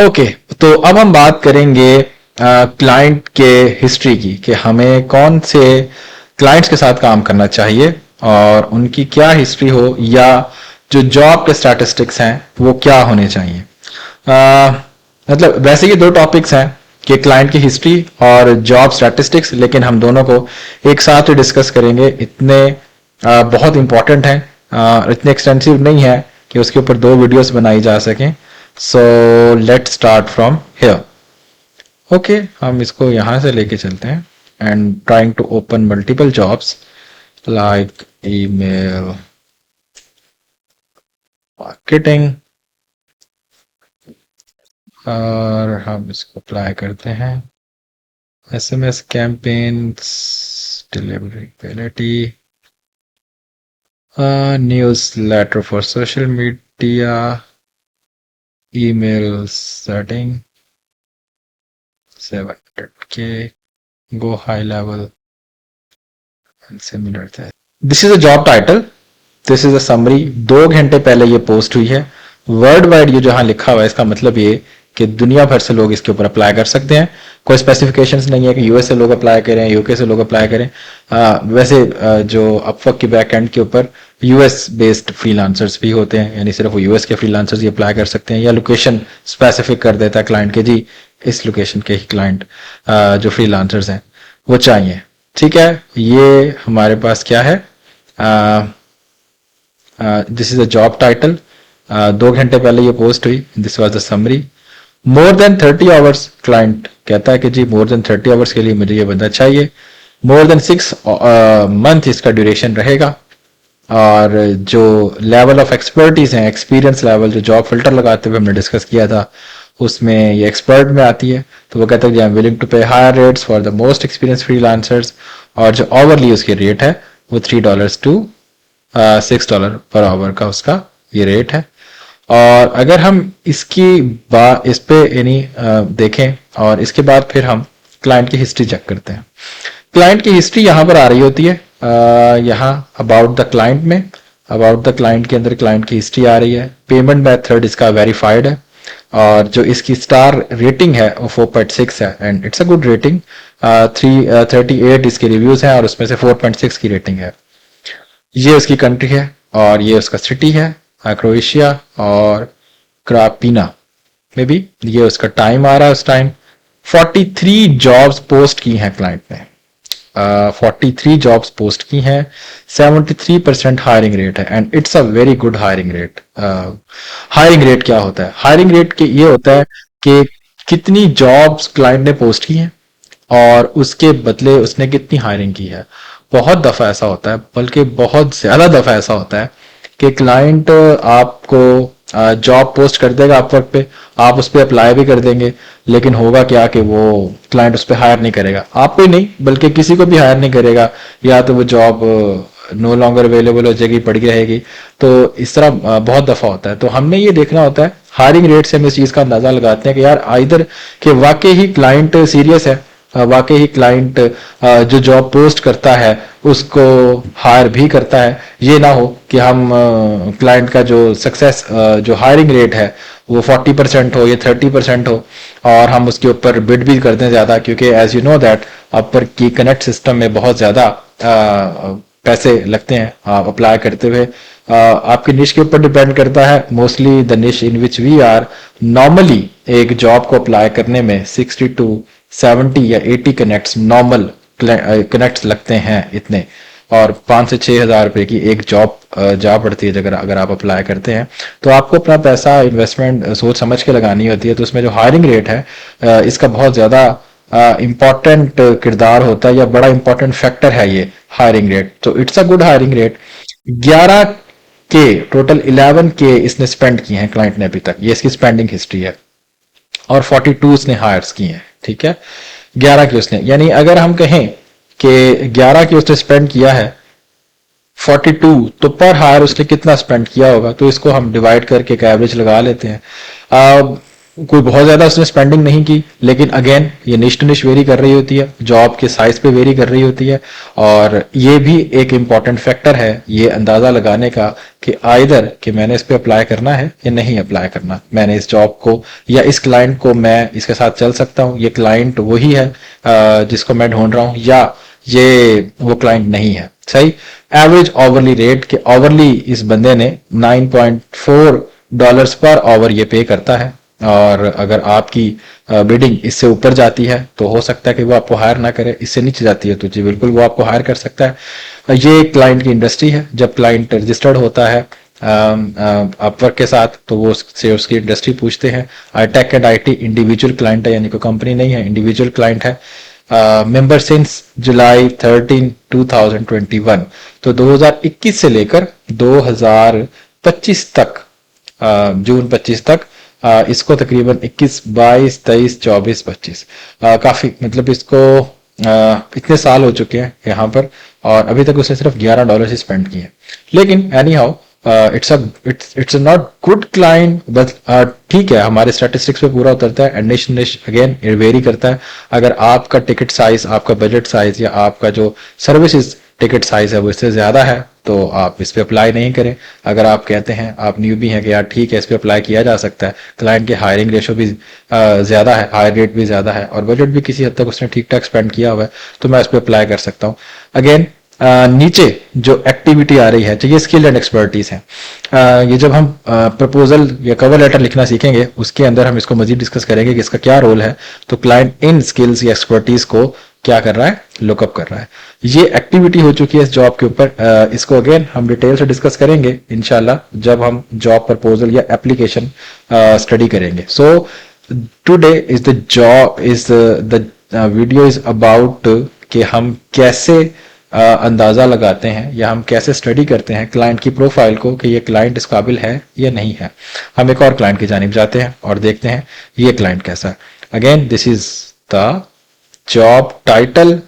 Okay, तो अब हम बात करेंगे क्लाइंट के हिस्ट्री की कि हमें कौन से क्लाइंट्स के साथ काम करना चाहिए और उनकी क्या हिस्ट्री हो, या जो जॉब के स्टैटिस्टिक्स हैं वो क्या होने चाहिए। मतलब वैसे ये दो टॉपिक्स हैं कि क्लाइंट की हिस्ट्री और जॉब स्टैटिस्टिक्स, लेकिन हम दोनों को एक साथ ही डिस्कस करेंगे। इतने बहुत इंपॉर्टेंट हैं, इतने एक्सटेंसिव नहीं है कि उसके ऊपर दो वीडियोस बनाई जा सकें। So let start from here. Okay, हम इसको यहां से लेके चलते हैं and trying to open multiple jobs like email marketing, और हम इसको अप्लाई करते हैं। SMS campaigns, deliverability, newsletter for social media, email setting, 700K, go high level and similar that. This is a job title, this is a summary। 2 घंटे पहले ये post हुई है। वर्ल्ड वाइड ये जहां लिखा हुआ है इसका मतलब ये कि दुनिया भर से लोग इसके ऊपर अप्लाई कर सकते हैं। कोई स्पेसिफिकेशंस नहीं है कि यूएस से लोग अप्लाई करें, यूके से लोग अप्लाई करें। वैसे जो अपवर्क की बैक एंड के ऊपर यूएस बेस्ड फ्रीलांसर्स भी होते हैं, यानी सिर्फ वो यूएस के फ्रीलांसर्स ही अप्लाई कर सकते हैं, या लोकेशन स्पेसिफिक कर देता है क्लाइंट के, जी इस लोकेशन के ही क्लाइंट जो फ्रीलांसर्स हैं वो चाहिए। ठीक है, ये हमारे पास क्या है, this is a job title. 2 घंटे पहले ये पोस्ट हुई। This was the summary. More than 30 hours, client कहता है कि जी मोर देन 30 आवर्स के लिए मुझे ये बंदा चाहिए। मोर देन 6 मंथ इसका ड्यूरेशन रहेगा। और जो लेवल ऑफ एक्सपर्टीज है, एक्सपीरियंस लेवल, जो जॉब फिल्टर लगाते हुए हमने डिस्कस किया था उसमें ये एक्सपर्ट में आती है। तो वो कहता है कि I am willing to pay higher rates for the most experience freelancers, और जो ओवरली उसकी रेट है वो $3 to $6 पर आवर का उसका ये रेट है। और अगर हम इसकी इस पे यानी देखें और इसके बाद फिर हम क्लाइंट की हिस्ट्री चेक करते हैं। क्लाइंट की हिस्ट्री यहाँ पर आ रही होती है, यहाँ अबाउट द क्लाइंट में, अबाउट द क्लाइंट के अंदर क्लाइंट की हिस्ट्री आ रही है। पेमेंट मेथड इसका वेरीफाइड है, और जो इसकी स्टार रेटिंग है वो 4.6 है, and it's a good rating. 338 इसके रिव्यूज हैं और उसमें से 4.6 की रेटिंग है। ये उसकी कंट्री है और ये उसका सिटी है, क्रोएशिया और क्रापिना में भी। ये उसका टाइम आ रहा है, उस टाइम 43 जॉब्स पोस्ट की हैं क्लाइंट ने। 43 जॉब्स पोस्ट की हैं, 73% हायरिंग रेट है, and it's a very good hiring rate. Hiring rate क्या होता है? हायरिंग रेट के ये होता है कि कितनी जॉब्स क्लाइंट ने पोस्ट की हैं और उसके बदले उसने कितनी हायरिंग की है। बहुत दफा ऐसा होता है, बल्कि बहुत ज्यादा दफा ऐसा होता है कि क्लाइंट आपको जॉब पोस्ट कर देगा अपवर्क पे, आप उस पर अप्लाई भी कर देंगे, लेकिन होगा क्या कि वो क्लाइंट उस पर हायर नहीं करेगा, आपको ही नहीं बल्कि किसी को भी हायर नहीं करेगा, या तो वो जॉब नो लॉन्गर अवेलेबल हो जाएगी, पड़ गई रहेगी। तो इस तरह बहुत दफा होता है। तो हमने ये देखना होता है, हायरिंग रेट से हम इस चीज का अंदाजा लगाते हैं कि यार आइदर कि वाकई ही क्लाइंट सीरियस है, वाकई ही क्लाइंट जो जॉब पोस्ट करता है उसको हायर भी करता है। ये ना हो कि हम क्लाइंट का जो सक्सेस जो हायरिंग रेट है वो 40% हो या 30% हो और हम उसके ऊपर बिड भी करते हैं ज्यादा, क्योंकि as you know that upper की कनेक्ट सिस्टम में बहुत ज्यादा पैसे लगते हैं आप अप्लाई करते हुए। आपकी निश के ऊपर डिपेंड करता है। Mostly the niche in which we are, normally एक जॉब को अप्लाई करने में 60 to 70 या 80 कनेक्ट्स नॉर्मल कनेक्ट्स लगते हैं इतने, और 5 से 6 हज़ार रुपए की एक जॉब जा पड़ती है अगर आप अप्लाई करते हैं। तो आपको अपना पैसा इन्वेस्टमेंट सोच समझ के लगानी होती है। तो उसमें जो हायरिंग रेट है इसका बहुत ज्यादा इंपॉर्टेंट किरदार होता है, या बड़ा इंपॉर्टेंट फैक्टर है ये हायरिंग रेट। तो it's a good hiring rate. 11 के टोटल 11 के इसने स्पेंड किए हैं क्लाइंट ने अभी तक, ये इसकी स्पेंडिंग हिस्ट्री है, और 42 उसने हायर्स किए हैं। ठीक है, 11 की उसने, यानी अगर हम कहें कि 11 की उसने स्पेंड किया है 42, तो पर हायर उसने कितना स्पेंड किया होगा, तो इसको हम डिवाइड करके एक एवरेज लगा लेते हैं। कोई बहुत ज्यादा उसने स्पेंडिंग नहीं की, लेकिन अगेन ये निश टू निश वेरी कर रही होती है, जॉब के साइज पे वेरी कर रही होती है। और ये भी एक इम्पॉर्टेंट फैक्टर है ये अंदाजा लगाने का कि आइदर कि मैंने इस पे अप्लाई करना है या नहीं अप्लाई करना, मैंने इस जॉब को या इस क्लाइंट को मैं इसके साथ चल सकता हूँ, ये क्लाइंट वही है जिसको मैं ढूंढ रहा हूँ, या ये वो क्लाइंट नहीं है। सही। एवरेज ओवरली रेट के ओवरली इस बंदे ने $9.4 पर आवर ये पे करता है, और अगर आपकी बिडिंग इससे ऊपर जाती है तो हो सकता है कि वो आपको हायर ना करे, इससे नीचे जाती है तो जी बिल्कुल वो आपको हायर कर सकता है। ये क्लाइंट की इंडस्ट्री है, जब क्लाइंट रजिस्टर्ड होता है अपवर्क के साथ तो वो से उसकी इंडस्ट्री पूछते हैं। Tech and IT individual client है, यानी कोई कंपनी नहीं है, इंडिविजुअल क्लाइंट है। मेंबर सिंस जुलाई 13 2021, तो 2021 से लेकर 2025 तक, जून 25 तक इसको तकरीबन 21, 22, 23, 24, 25 काफी, मतलब इसको इतने साल हो चुके हैं यहाँ पर, और अभी तक उसने सिर्फ $11 ही स्पेंड किए हैं। लेकिन any how it's not good client, but ठीक है, हमारे स्टैटिस्टिक्स पे पूरा उतरता है। एंड निश अगेन वेरी करता है। अगर आपका टिकट साइज, आपका बजट साइज या आपका जो सर्विसेज टिकट साइज है वो इससे ज्यादा है तो आप इस पे अप्लाई नहीं करें। अगर आप कहते हैं, आप न्यू भी हैं कि यार ठीक है इस पे अप्लाई किया जा सकता है, क्लाइंट के हायरिंग रेशो भी ज्यादा है, हायर रेट भी ज्यादा है, और बजट भी किसी हद तक उसने ठीक ठाक स्पेंड किया हुआ है, तो मैं इस पे अप्लाई कर सकता हूँ। अगेन नीचे जो एक्टिविटी आ रही है, तो ये स्किल एंड एक्सपर्टीज है। ये जब हम प्रपोजल या कवर लेटर लिखना सीखेंगे उसके अंदर हम इसको मजीद डिस्कस करेंगे कि इसका क्या रोल है। तो क्लाइंट इन स्किल्स या एक्सपर्टीज को क्या कर रहा है, लुकअप कर रहा है। ये एक्टिविटी हो चुकी है इस जॉब के ऊपर। इसको अगेन हम डिटेल से डिस्कस करेंगे इंशाल्लाह जब हम जॉब प्रपोजल या एप्लीकेशन स्टडी करेंगे। So today is the job is the video is about कि हम कैसे अंदाजा लगाते हैं या हम कैसे स्टडी करते हैं क्लाइंट की प्रोफाइल को कि ये क्लाइंट इस काबिल है या नहीं है। हम एक और क्लाइंट की जानिब जाते हैं और देखते हैं ये क्लाइंट कैसा है। Again this is the job title.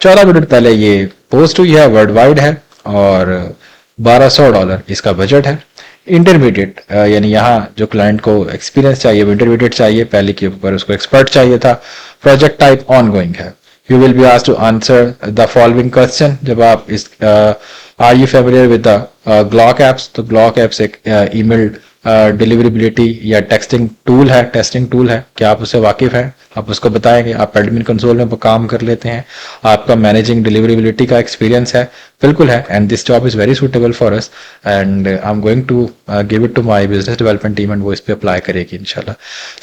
14 minute पहले ये पोस्ट हुई है, वर्ल्ड वाइड है, और $1200 इसका बजट है। इंटरमीडिएट यानी यहाँ जो क्लाइंट को एक्सपीरियंस चाहिए वो इंटरमीडिएट चाहिए, पहले के ऊपर उसको एक्सपर्ट चाहिए था। प्रोजेक्ट टाइप ऑनगोइंग है। You will be asked to answer the following question। जब आप इस are you familiar with the Glock apps? तो Glock apps एक ईमेल डिलीवरेबिलिटी या टेक्सटिंग टूल है, टेस्टिंग टूल है। क्या आप उससे वाकिफ हैं? आप उसको बताएंगे। आप एडमिन कंसोल में काम कर लेते हैं, आपका मैनेजिंग डिलीवरेबिलिटी का एक्सपीरियंस है? बिल्कुल है। And this job is very suitable for us, and I am going to give it to my business development team, and वो इस पे अप्लाई करेगी इंशाल्लाह।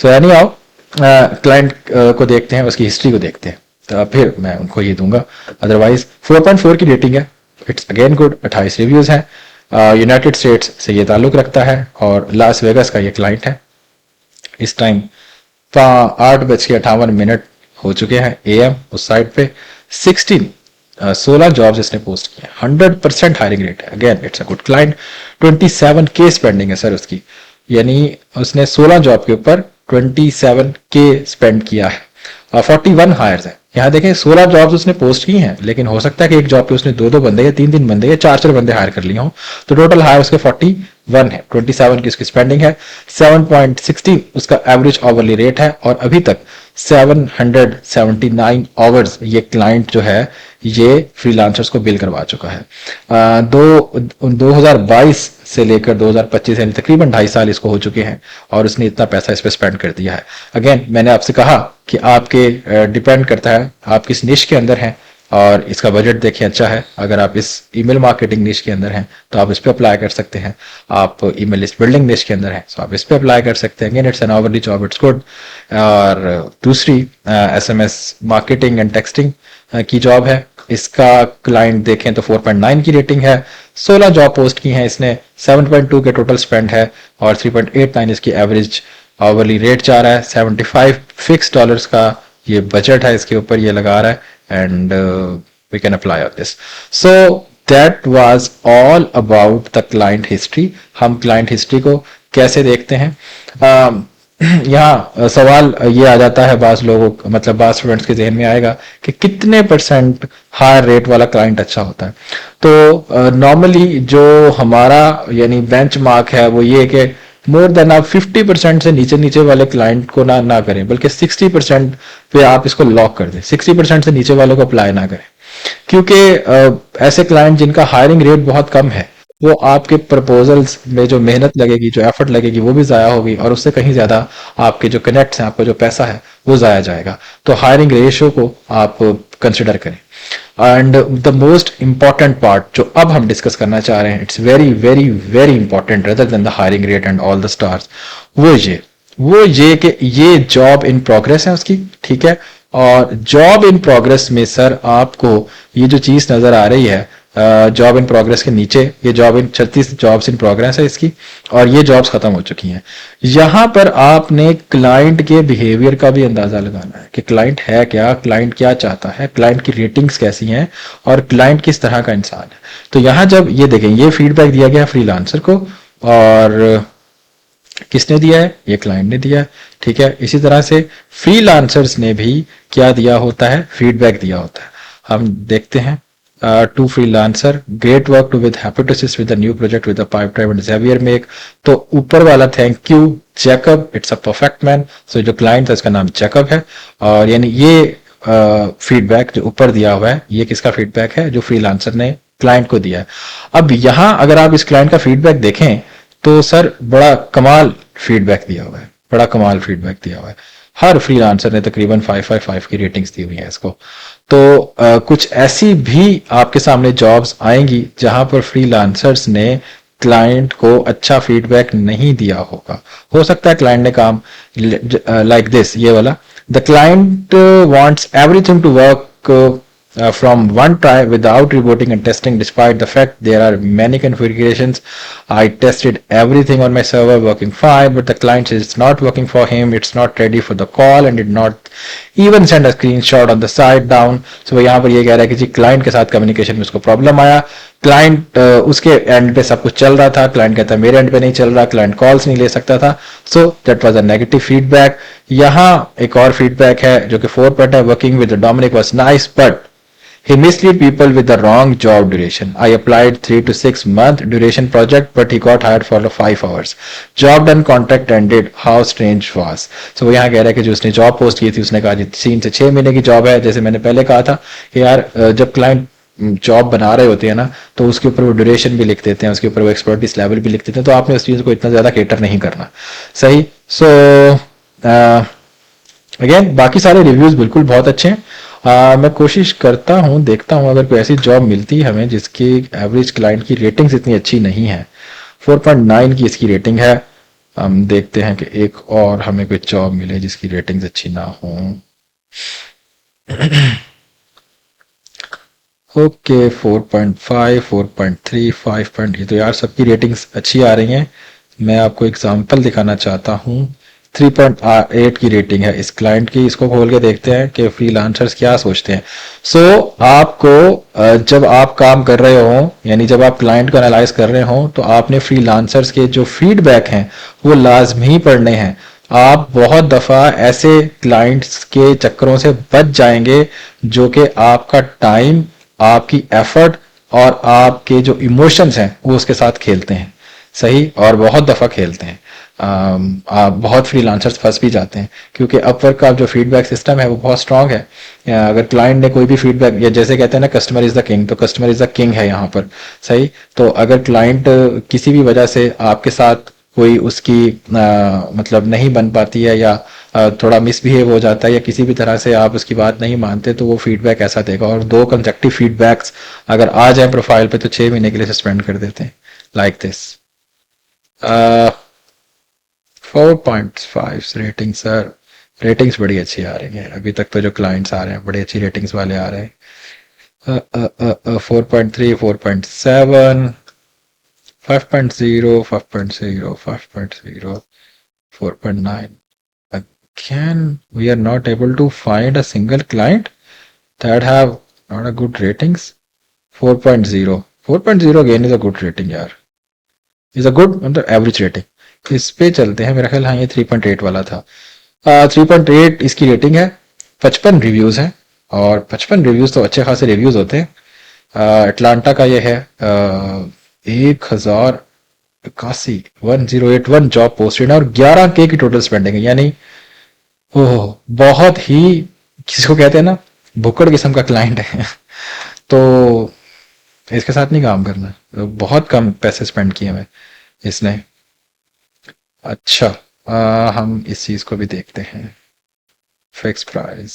सो एनी हाउ क्लाइंट को देखते हैं, उसकी हिस्ट्री को देखते हैं, तो फिर मैं उनको ये दूंगा। अदरवाइज 4.4 की रेटिंग है, इट्स अगेन गुड। 28 रिव्यूज हैं। यूनाइटेड स्टेट्स से ये ताल्लुक रखता है और लास वेगस का ये क्लाइंट है। इस टाइम 8:58 हो चुके हैं AM उस साइट पे। 16 जॉब्स इसने पोस्ट किए, 100% हायरिंग रेट है। Again it's a good client. 27K spending है सर उसकी, यानी उसने 16 जॉब के ऊपर 27K स्पेंड किया है। 41 हायर्स है। यहाँ देखें 16 जॉब्स उसने पोस्ट की हैं, लेकिन हो सकता है कि एक जॉब पे उसने 2 बंदे या 3 बंदे या 4 बंदे हायर कर लिए हों, तो टोटल हायर उसके 41 है। 27 की उसकी स्पेंडिंग है। 7.16 उसका एवरेज आवरली रेट है, और अभी तक 779 आवर्स ये क्लाइंट जो है ये फ्रीलांसर्स को बिल करवा चुका है। 2022 से लेकर 2025 यानी तकरीबन 2.5 साल इसको हो चुके हैं, और उसने इतना पैसा इस पे स्पेंड कर दिया है। अगेन मैंने आपसे कहा कि आपके डिपेंड करता है आप किस निश के अंदर हैं, और इसका बजट देखिए अच्छा है। अगर आप इस ईमेल मार्केटिंग निश के अंदर हैं तो आप इस पे अप्लाई कर सकते हैं। आप ईमेल लिस्ट बिल्डिंग निश के अंदर हैं तो आप इस पे अप्लाई कर सकते हैं। Again it's an hourly job, it's good. और दूसरी SMS मार्केटिंग एंड टेक्सटिंग की जॉब है। इसका क्लाइंट देखें तो 4.9 की रेटिंग है। 16 जॉब पोस्ट की हैं इसने। 7.2 के टोटल स्पेंड है, और 3.89 इसकी एवरेज आवरली रेट जा रहा है। 75 फिक्स डॉलर्स का ये बजट है, इसके ऊपर ये लगा रहा है, and we can apply on this. So that was all about the client history. हम क्लाइंट हिस्ट्री को कैसे देखते हैं, यहाँ सवाल ये आ जाता है बाज लोगों, मतलब बाज स्टूडेंट्स के जहन में आएगा कि कितने % हायर रेट वाला क्लाइंट अच्छा होता है। तो नॉर्मली जो हमारा यानी बेंचमार्क है वो ये कि मोर देन आप 50% से नीचे नीचे वाले क्लाइंट को ना करें, बल्कि 60% पे आप इसको लॉक कर दें। 60% से नीचे वालों को अप्लाई ना करें, क्योंकि ऐसे क्लाइंट जिनका हायरिंग रेट बहुत कम है, वो आपके प्रपोजल्स में जो मेहनत लगेगी, जो एफर्ट लगेगी, वो भी ज़ाया होगी, और उससे कहीं ज़्यादा आपके जो कनेक्ट्स हैं, आपका जो पैसा है, वो ज़ाया जाएगा। तो हायरिंग रेशियो को आप कंसिडर करें। And the most important part जो अब हम डिस्कस करना चाह रहे हैं, it's very very very important rather than the hiring rate and all the stars, वो ये कि ये जॉब इन प्रोग्रेस है उसकी, ठीक है। और जॉब इन प्रोग्रेस में सर आपको ये जो चीज नजर आ रही है, जॉब इन प्रोग्रेस के नीचे ये job in 36 jobs in progress है इसकी, और ये जॉब्स खत्म हो चुकी हैं। यहां पर आपने क्लाइंट के बिहेवियर का भी अंदाजा लगाना है कि क्लाइंट है क्या, क्लाइंट क्या चाहता है, क्लाइंट की रेटिंग्स कैसी हैं, और क्लाइंट किस तरह का इंसान है। तो यहां जब ये देखें, ये फीडबैक दिया गया फ्रीलांसर को, और किसने दिया है, ये क्लाइंट ने दिया है, ठीक है। इसी तरह से फ्रीलांसर्स ने भी क्या दिया होता है, फीडबैक दिया होता है। हम देखते हैं, to freelancer, great work to with happy to assist with a new project with a pipe drive and Xavier make. तो ऊपर वाला thank you Jacob, it's a perfect man. So जो क्लाइंट है उसका नाम जैकब है, और यानी ये फीडबैक जो ऊपर दिया हुआ है, ये किसका फीडबैक है, जो फ्रीलांसर ने क्लाइंट को दिया है। अब यहां अगर आप इस क्लाइंट का फीडबैक देखें तो सर बड़ा कमाल फीडबैक दिया हुआ है, बड़ा कमाल फीडबैक दिया हुआ है। हर फ्रीलांसर ने तकरीबन 5/5 की रेटिंग्स दी हुई है इसको। तो कुछ ऐसी भी आपके सामने जॉब्स आएंगी जहां पर फ्रीलांसर्स ने क्लाइंट को अच्छा फीडबैक नहीं दिया होगा। हो सकता है क्लाइंट ने काम लाइक दिस, ये वाला, the client wants everything to work from one try without rebooting and testing, despite the fact there are many configurations. I tested everything on my server working fine, but the client says it's not working for him, it's not ready for the call, and did not even send a screenshot on the side down. So यहाँ पर ये कह रहा है कि जी client के साथ communication में उसको प्रॉब्लम आया, क्लाइंट उसके एंड पे सब कुछ चल रहा था, क्लाइंट कहता है मेरे एंड पे नहीं चल रहा, क्लाइंट कॉल्स नहीं ले सकता था। सो that was a negative feedback. यहाँ एक और फीडबैक है जो कि 4 पॉइंट है, working with Dominic was nice but he misled people with the wrong job duration. I applied 3 to 6 month duration project, but he got hired for 5 hours. Job done, contract ended. How strange was. So वो यहाँ कह रहा है कि जो उसने job post की थी उसने कहा जी 3 से 6 महीने की जॉब है। जैसे मैंने पहले कहा था कि यार जब क्लाइंट जॉब बना रहे होते हैं ना, तो उसके ऊपर वो ड्यूरेशन भी लिख देते हैं, उसके ऊपर वो एक्सपर्टीज लेवल भी लिख देते हैं, तो आपने उस चीज को इतना ज्यादा केटर नहीं करना। सही। सो अगेन बाकी सारे रिव्यूज बिल्कुल बहुत अच्छे हैं। मैं कोशिश करता हूं, देखता हूं अगर कोई ऐसी जॉब मिलती है हमें जिसकी एवरेज क्लाइंट की रेटिंग्स इतनी अच्छी नहीं है। 4.9 की इसकी रेटिंग है। हम देखते हैं कि एक और हमें कोई जॉब मिले जिसकी रेटिंग्स अच्छी ना हो। ओके 4.5, 4.3, 5. ये तो यार सबकी रेटिंग्स अच्छी आ रही हैं। मैं आपको एग्जांपल दिखाना चाहता हूं। 3.8 की रेटिंग है इस क्लाइंट की। इसको खोल के देखते हैं कि फ्रीलांसर्स क्या सोचते हैं। सो आपको जब आप काम कर रहे हो, यानी जब आप क्लाइंट को एनालाइज कर रहे हो, तो आपने फ्रीलांसर्स के जो फीडबैक हैं वो लाजमी पढ़ने हैं। आप बहुत दफा ऐसे क्लाइंट्स के चक्करों से बच जाएंगे जो कि आपका टाइम, आपकी एफर्ट और आपके जो इमोशंस हैं वो उसके साथ खेलते हैं। सही। और बहुत दफा खेलते हैं। बहुत फ्रीलांसर्स फंस भी जाते हैं क्योंकि अपवर्क का जो फीडबैक सिस्टम है वो बहुत स्ट्रांग है। अगर क्लाइंट ने कोई भी फीडबैक, या जैसे कहते हैं ना कस्टमर इज द किंग, तो कस्टमर इज द किंग है यहाँ पर। सही। तो अगर क्लाइंट किसी भी वजह से आपके साथ कोई उसकी मतलब नहीं बन पाती है, या थोड़ा मिसबिहेव हो जाता है, या किसी भी तरह से आप उसकी बात नहीं मानते, तो वो फीडबैक ऐसा देगा। और 2 कंसेक्टिव फीडबैक्स अगर आ जाए प्रोफाइल पे तो 6 महीने के लिए सस्पेंड कर देते हैं, like this. 4.5 rating sir, ratings बड़ी अच्छी आ रही है अभी तक। तो जो क्लाइंट्स आ रहे हैं बड़ी अच्छी रेटिंग्स वाले आ रहे हैं। 4.3, 4.7, 5.0, 5.0, 5.0, 4.9. Again, we are not able to find a single client that have not a good ratings. 4.0, 4.0 again is a good rating यार, is a good मतलब एवरेज रेटिंग। इस पे चलते हैं। मेरा ख्याल हाँ ये 3.8 वाला था। 3.8 इसकी रेटिंग है। 55 रिव्यूज हैं, और 55 रिव्यूज तो अच्छे खासे रिव्यूज होते हैं। अटलांटा का ये है। 1000 81 1081 जॉब पोस्टेड और 11K की टोटल स्पेंडिंग है, यानी ओह बहुत ही, किसको कहते हैं ना, भुक्कड़ किस्म का क्लाइंट है। तो इसके साथ नहीं काम करना, तो बहुत कम पैसे स्पेंड किए हुए इसने। अच्छा, हम इस चीज को भी देखते हैं, fix price,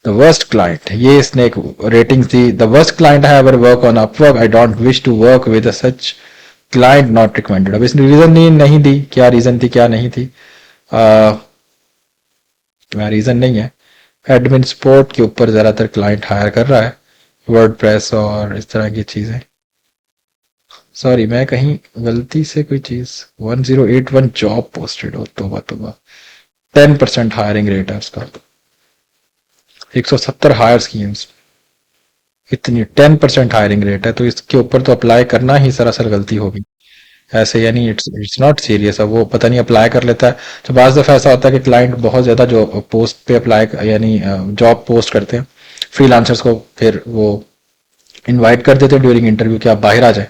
the worst client, ये इसने एक रेटिंग थी, the worst client I ever work on Upwork, I don't wish to work with such client, not recommended. अब इसने रीजन नहीं दी, क्या रीजन थी क्या नहीं थी, रीजन नहीं है। एडमिन सपोर्ट के ऊपर ज्यादातर क्लाइंट हायर कर रहा है, वर्डप्रेस और इस तरह की चीजें। सॉरी, मैं कहीं गलती से कोई चीज, 1081 जॉब पोस्टेड हो, तोबा तोबा, 10% हायरिंग रेट है उसका, 170 हायर्स किए हैं, इतनी 10% हायरिंग रेट है, तो इसके ऊपर तो अप्लाई करना ही सरासर गलती होगी। ऐसे यानी इट्स नॉट सीरियस, अब वो पता नहीं अप्लाई कर लेता है। तो बाज़ दफ़ा ऐसा होता है कि क्लाइंट बहुत ज़्यादा जो पोस्ट पे अप्लाई यानी जॉब पोस्ट करते हैं फ्रीलांसर्स को, फिर वो इनवाइट कर देते हैं ड्यूरिंग इंटरव्यू कि आप बाहर आ जाएं,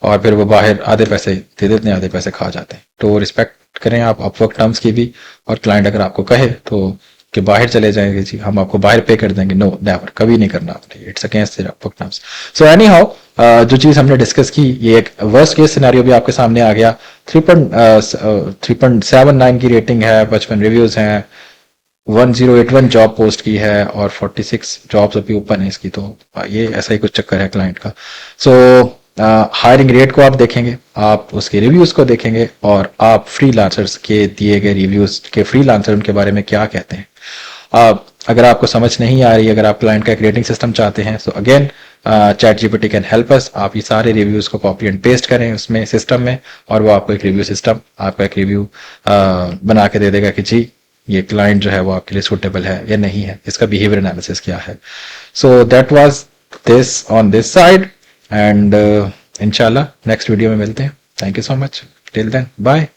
और फिर वो बाहर आधे पैसे दे देते हैं, आधे पैसे खा जाते हैं। तो रिस्पेक्ट करें आप अपवर्क टर्म्स की भी, और क्लाइंट अगर आपको कहे तो कि बाहर चले जाएंगे जी, हम आपको बाहर पे कर देंगे, नो नेवर, कभी नहीं करना आपने, it's against Upwork terms. So any how, जो चीज हमने डिस्कस की, ये एक वर्स्ट केस सिनेरियो भी आपके सामने आ गया। 3.79 की रेटिंग है, 55 रिव्यूज हैं, 1081 जॉब पोस्ट की है, और 46 जॉब्स अभी ओपन है इसकी। तो ये ऐसा ही कुछ चक्कर है क्लाइंट का। सो हायरिंग रेट को आप देखेंगे, आप उसके रिव्यूज को देखेंगे, और आप फ्रीलांसर्स के दिए गए रिव्यूज के फ्रीलांसर उनके बारे में क्या कहते हैं। अगर आपको समझ नहीं आ रही, अगर आप क्लाइंट का एक रेटिंग सिस्टम चाहते हैं, so again chat GPT can help us. आप ये सारे रिव्यूज को कॉपी एंड पेस्ट करें उसमें सिस्टम में, और वो आपको एक रिव्यू सिस्टम, आपका एक रिव्यू बना के दे देगा कि जी ये क्लाइंट जो है वो आपके लिए सुटेबल है या नहीं है, इसका बिहेवियर एनालिसिस क्या है। So that was this on this side, and इंशाल्लाह नेक्स्ट वीडियो में मिलते हैं। Thank you so much, till then bye.